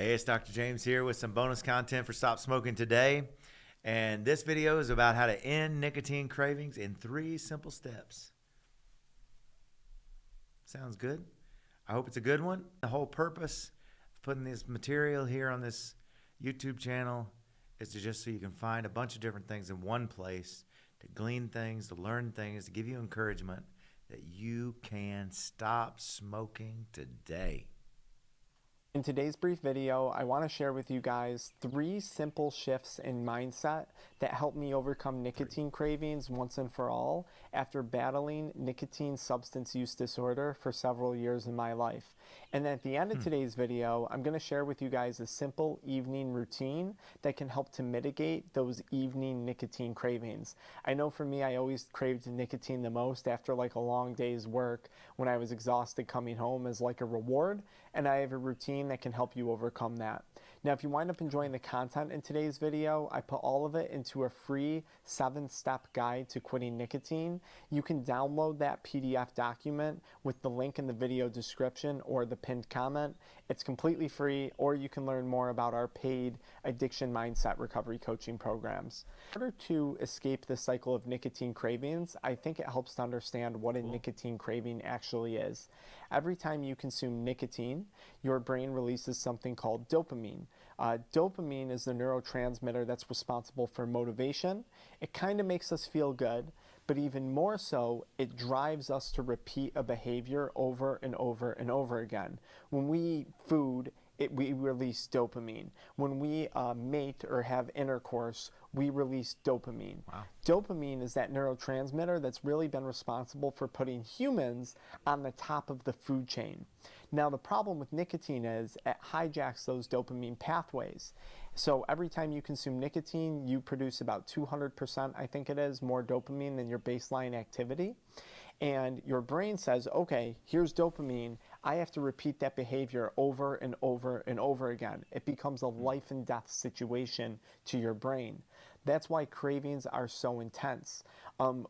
Hey, it's Dr. James here with some bonus content for Stop Smoking Today. And this video is about how to end nicotine cravings in 3 simple steps. Sounds good? I hope it's a good one. The whole purpose of putting this material here on this YouTube channel is to just so you can find a bunch of different things in one place, to glean things, to learn things, to give you encouragement that you can stop smoking today. In today's brief video, I want to share with you guys 3 simple shifts in mindset that help me overcome nicotine cravings once and for all after battling nicotine substance use disorder for several years in my life. And at the end of today's video, I'm going to share with you guys a simple evening routine that can help to mitigate those evening nicotine cravings. I know for me, I always craved nicotine the most after like a long day's work when I was exhausted coming home as like a reward, and I have a routine that can help you overcome that. Now, if you wind up enjoying the content in today's video, I put all of it into a free 7-step guide to quitting nicotine. You can download that PDF document with the link in the video description or the pinned comment. It's completely free, or you can learn more about our paid addiction mindset recovery coaching programs. In order to escape the cycle of nicotine cravings, I think it helps to understand what a nicotine craving actually is. Every time you consume nicotine, your brain releases something called dopamine. Dopamine is the neurotransmitter that's responsible for motivation. It kind of makes us feel good, but even more so, it drives us to repeat a behavior over and over and over again. When we eat food, we release dopamine. When we mate or have intercourse, we release dopamine. Wow. Dopamine is that neurotransmitter that's really been responsible for putting humans on the top of the food chain. Now, the problem with nicotine is it hijacks those dopamine pathways. So every time you consume nicotine, you produce about 200%, I think it is, more dopamine than your baseline activity. And your brain says, okay, here's dopamine. I have to repeat that behavior over and over and over again. It becomes a life and death situation to your brain. That's why cravings are so intense.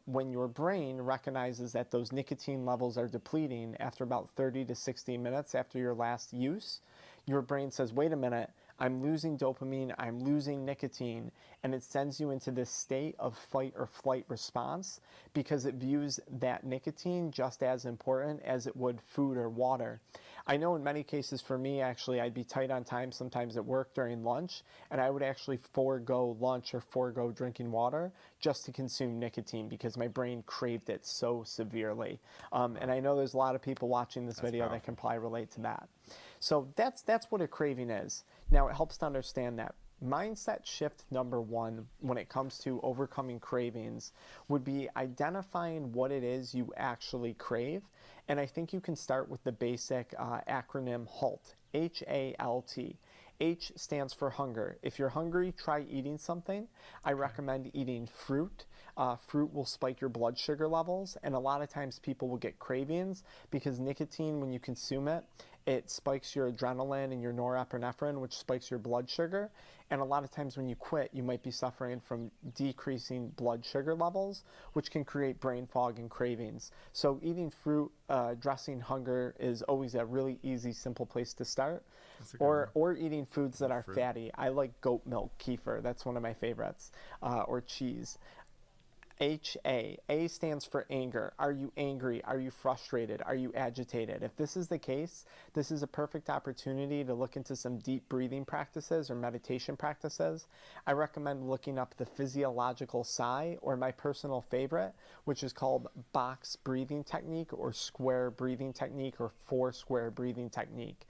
When your brain recognizes that those nicotine levels are depleting after about 30 to 60 minutes after your last use, your brain says, wait a minute, I'm losing dopamine, I'm losing nicotine, and it sends you into this state of fight or flight response because it views that nicotine just as important as it would food or water. I know in many cases for me, actually, I'd be tight on time sometimes at work during lunch, and I would actually forego lunch or forego drinking water just to consume nicotine because my brain craved it so severely. And I know there's a lot of people watching this video that can probably relate to that. So that's what a craving is. Now, it helps to understand that. Mindset shift number 1 when it comes to overcoming cravings would be identifying what it is you actually crave. And I think you can start with the basic acronym HALT, H-A-L-T. H stands for hunger. If you're hungry, try eating something. I recommend eating fruit. Fruit will spike your blood sugar levels, and a lot of times people will get cravings because nicotine, when you consume it, it spikes your adrenaline and your norepinephrine, which spikes your blood sugar. And a lot of times when you quit, you might be suffering from decreasing blood sugar levels, which can create brain fog and cravings. So eating fruit, addressing hunger is always a really easy, simple place to start. Or eating foods that are fatty. I like goat milk kefir. That's one of my favorites. Or cheese. H-A. A stands for anger. Are you angry? Are you frustrated? Are you agitated? If this is the case, this is a perfect opportunity to look into some deep breathing practices or meditation practices. I recommend looking up the physiological sigh, or my personal favorite, which is called box breathing technique or square breathing technique or 4-square breathing technique.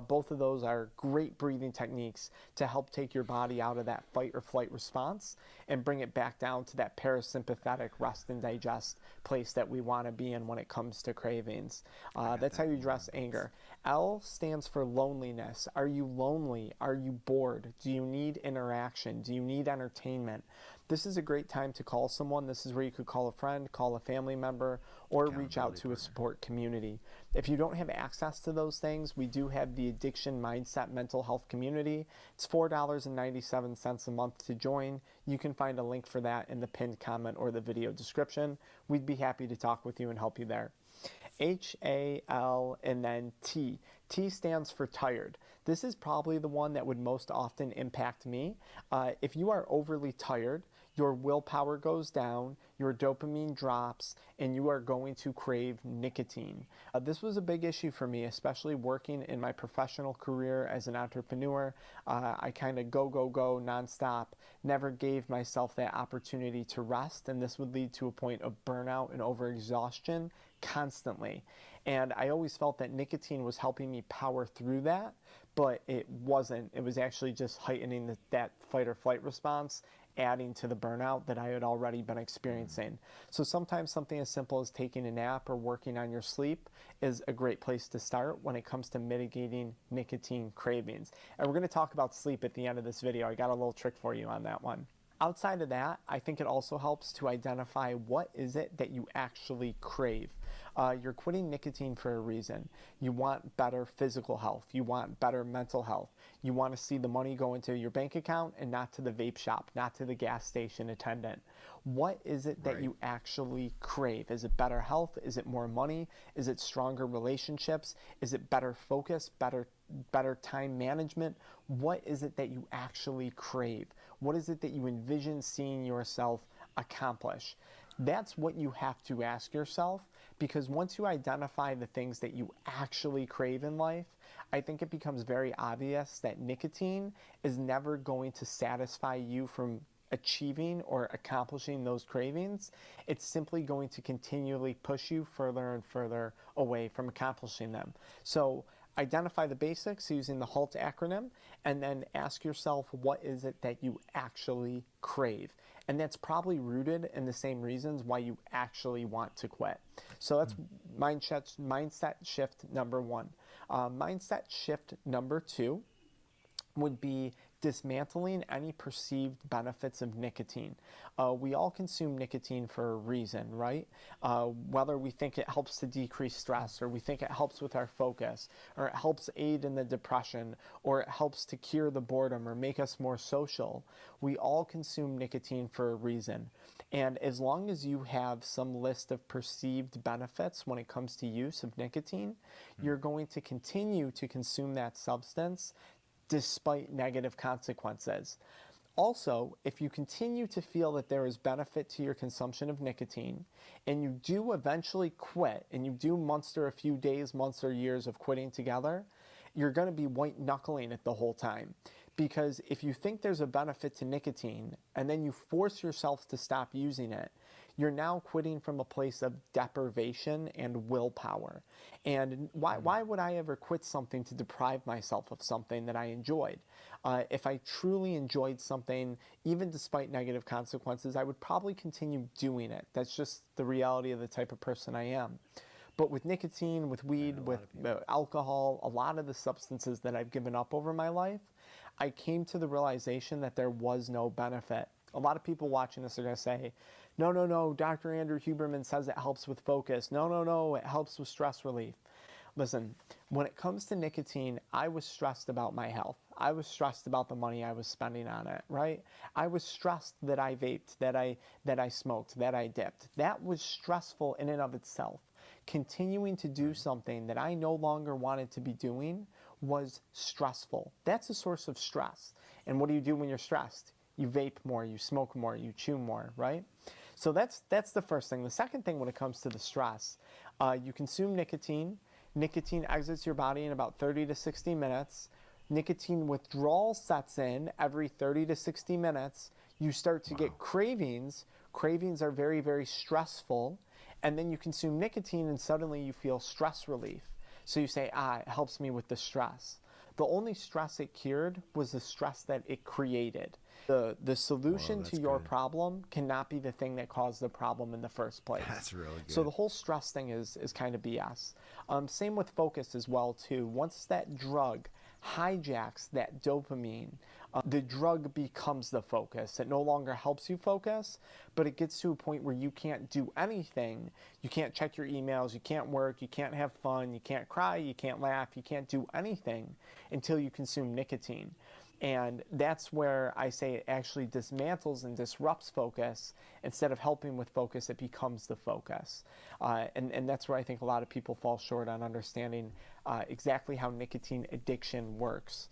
Both of those are great breathing techniques to help take your body out of that fight or flight response and bring it back down to that parasympathetic rest and digest place that we want to be in when it comes to cravings. That's how you address anger. L stands for loneliness. Are you lonely? Are you bored? Do you need interaction? Do you need entertainment? This is a great time to call someone. This is where you could call a friend, call a family member, or reach out to a support community. If you don't have access to those things, we do have the Addiction Mindset Mental Health Community. It's $4.97 a month to join. You can find a link for that in the pinned comment or the video description. We'd be happy to talk with you and help you there. H-A-L and then T. T stands for tired. This is probably the one that would most often impact me. If you are overly tired, your willpower goes down, your dopamine drops, and you are going to crave nicotine. This was a big issue for me, especially working in my professional career as an entrepreneur. I kind of go nonstop, never gave myself that opportunity to rest, and this would lead to a point of burnout and overexhaustion constantly. And I always felt that nicotine was helping me power through that, but it wasn't. It was actually just heightening that fight or flight response, adding to the burnout that I had already been experiencing. So sometimes something as simple as taking a nap or working on your sleep is a great place to start when it comes to mitigating nicotine cravings. And we're going to talk about sleep at the end of this video. I got a little trick for you on that one. Outside of that, I think it also helps to identify what is it that you actually crave. You're quitting nicotine for a reason. You want better physical health. You want better mental health. You want to see the money go into your bank account and not to the vape shop, not to the gas station attendant. What is it that you actually crave? Is it better health? Is it more money? Is it stronger relationships? Is it better focus, better time management? What is it that you actually crave? What is it that you envision seeing yourself accomplish? That's what you have to ask yourself, because once you identify the things that you actually crave in life, I think it becomes very obvious that nicotine is never going to satisfy you from achieving or accomplishing those cravings. It's simply going to continually push you further and further away from accomplishing them. So identify the basics using the HALT acronym, and then ask yourself, what is it that you actually crave? And that's probably rooted in the same reasons why you actually want to quit. So that's mindset shift number one. Mindset shift number two would be dismantling any perceived benefits of nicotine. We all consume nicotine for a reason, right? Whether we think it helps to decrease stress, or we think it helps with our focus, or it helps aid in the depression, or it helps to cure the boredom or make us more social. We all consume nicotine for a reason. And as long as you have some list of perceived benefits when it comes to use of nicotine, you're going to continue to consume that substance despite negative consequences. Also, if you continue to feel that there is benefit to your consumption of nicotine, and you do eventually quit, and you do muster a few days, months, or years of quitting together, you're going to be white knuckling it the whole time. Because if you think there's a benefit to nicotine, and then you force yourself to stop using it, you're now quitting from a place of deprivation and willpower. And why would I ever quit something to deprive myself of something that I enjoyed? If I truly enjoyed something, even despite negative consequences, I would probably continue doing it. That's just the reality of the type of person I am. But with nicotine, with weed, with alcohol, a lot of the substances that I've given up over my life, I came to the realization that there was no benefit. A lot of people watching this are going to say, no, Dr. Andrew Huberman says it helps with focus. No, it helps with stress relief. Listen, when it comes to nicotine, I was stressed about my health. I was stressed about the money I was spending on it, right? I was stressed that I vaped, that I smoked, that I dipped. That was stressful in and of itself. Continuing to do something that I no longer wanted to be doing was stressful. That's a source of stress. And what do you do when you're stressed? You vape more, you smoke more, you chew more, right? So that's the first thing. The second thing when it comes to the stress, you consume nicotine. Nicotine exits your body in about 30 to 60 minutes. Nicotine withdrawal sets in every 30 to 60 minutes. You start to get cravings. Cravings are very, very stressful. And then you consume nicotine and suddenly you feel stress relief. So you say, it helps me with the stress. The only stress it cured was the stress that it created. The solution to your problem cannot be the thing that caused the problem in the first place. That's really good. So the whole stress thing is kind of BS. Same with focus as well too. Once that drug hijacks that dopamine, the drug becomes the focus. It no longer helps you focus, but it gets to a point where you can't do anything. You can't check your emails, you can't work, you can't have fun, you can't cry, you can't laugh, you can't do anything until you consume nicotine. And that's where I say it actually dismantles and disrupts focus. Instead of helping with focus, it becomes the focus. And that's where I think a lot of people fall short on understanding exactly how nicotine addiction works.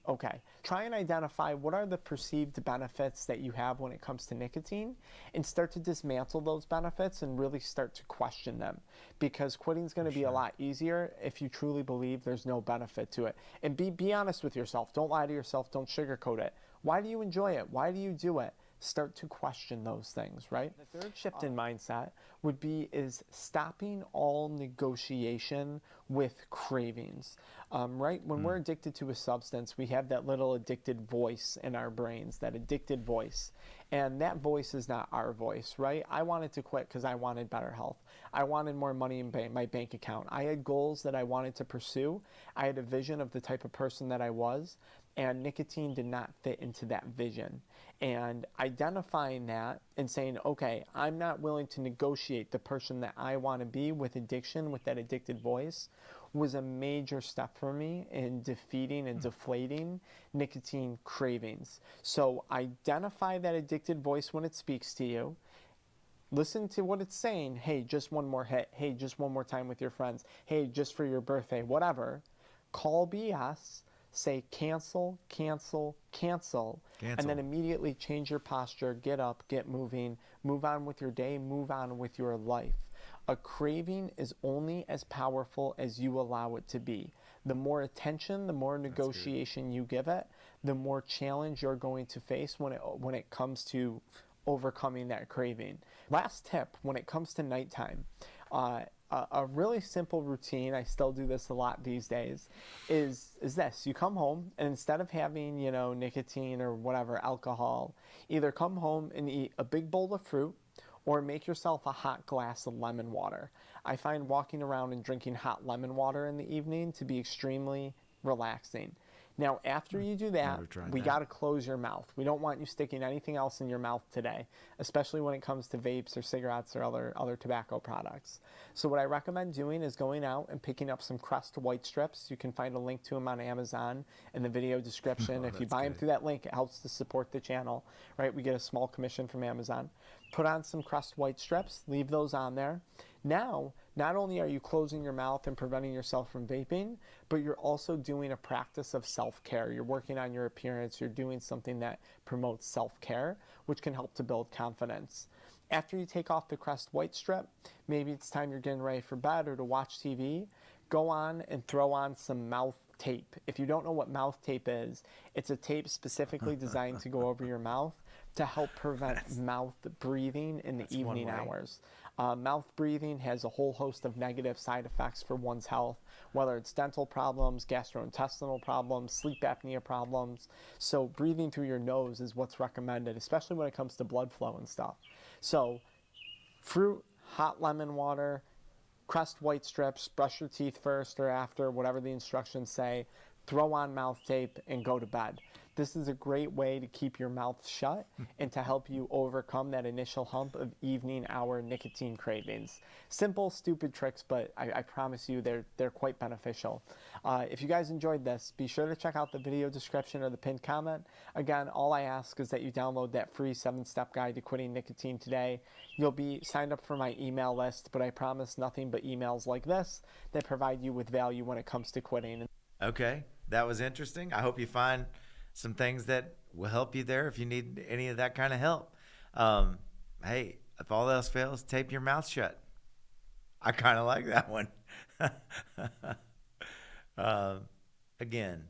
Okay, try and identify what are the perceived benefits that you have when it comes to nicotine, and start to dismantle those benefits and really start to question them, because quitting is going to be a lot easier if you truly believe there's no benefit to it. And be honest with yourself. Don't lie to yourself. Don't sugarcoat it. Why do you enjoy it? Why do you do it? Start to question those things, right? The third shift in mindset would be is stopping all negotiation with cravings, right? When we're addicted to a substance, we have that little addicted voice in our brains, that addicted voice. And that voice is not our voice, right? I wanted to quit because I wanted better health. I wanted more money in my bank account. I had goals that I wanted to pursue. I had a vision of the type of person that I was, and nicotine did not fit into that vision. And identifying that and saying, okay, I'm not willing to negotiate the person that I want to be with addiction, with that addicted voice, was a major step for me in defeating and deflating nicotine cravings. So identify that addicted voice when it speaks to you. Listen to what it's saying. Hey, just one more hit. Hey, just one more time with your friends. Hey, just for your birthday, whatever. Call BS. Say cancel, cancel, cancel, and then immediately change your posture, get up, get moving, move on with your day, move on with your life. A craving is only as powerful as you allow it to be. The more attention, the more negotiation you give it, the more challenge you're going to face when it comes to overcoming that craving. Last tip, when it comes to nighttime, a really simple routine, I still do this a lot these days, is this. You come home, and instead of having, nicotine or whatever, alcohol, either come home and eat a big bowl of fruit or make yourself a hot glass of lemon water. I find walking around and drinking hot lemon water in the evening to be extremely relaxing. Now, after you do that, we got to close your mouth. We don't want you sticking anything else in your mouth today, especially when it comes to vapes or cigarettes or other tobacco products. So what I recommend doing is going out and picking up some Crest white strips. You can find a link to them on Amazon in the video description. If you buy them through that link, it helps to support the channel, right? We get a small commission from Amazon. Put on some Crest white strips, leave those on there. Now, not only are you closing your mouth and preventing yourself from vaping, but you're also doing a practice of self-care. You're working on your appearance. You're doing something that promotes self-care, which can help to build confidence. After you take off the Crest white strip, maybe it's time you're getting ready for bed or to watch TV, go on and throw on some mouth tape. If you don't know what mouth tape is, it's a tape specifically designed to go over your mouth to help prevent mouth breathing in the evening hours. Mouth breathing has a whole host of negative side effects for one's health, whether it's dental problems, gastrointestinal problems, sleep apnea problems. So breathing through your nose is what's recommended, especially when it comes to blood flow and stuff. So fruit, hot lemon water, Crest white strips, brush your teeth first or after, whatever the instructions say, throw on mouth tape, and go to bed. This is a great way to keep your mouth shut and to help you overcome that initial hump of evening hour nicotine cravings. Simple, stupid tricks, but I promise you they're quite beneficial. If you guys enjoyed this, be sure to check out the video description or the pinned comment. Again, all I ask is that you download that free 7-step guide to quitting nicotine today. You'll be signed up for my email list, but I promise nothing but emails like this that provide you with value when it comes to quitting. Okay, that was interesting. I hope you find some things that will help you there if you need any of that kind of help. Hey, if all else fails, tape your mouth shut. I kind of like that one. Again,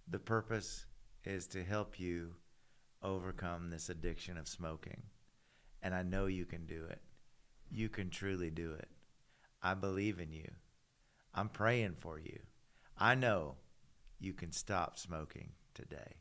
the purpose is to help you overcome this addiction of smoking. And I know you can do it. You can truly do it. I believe in you. I'm praying for you. I know you can stop smoking today.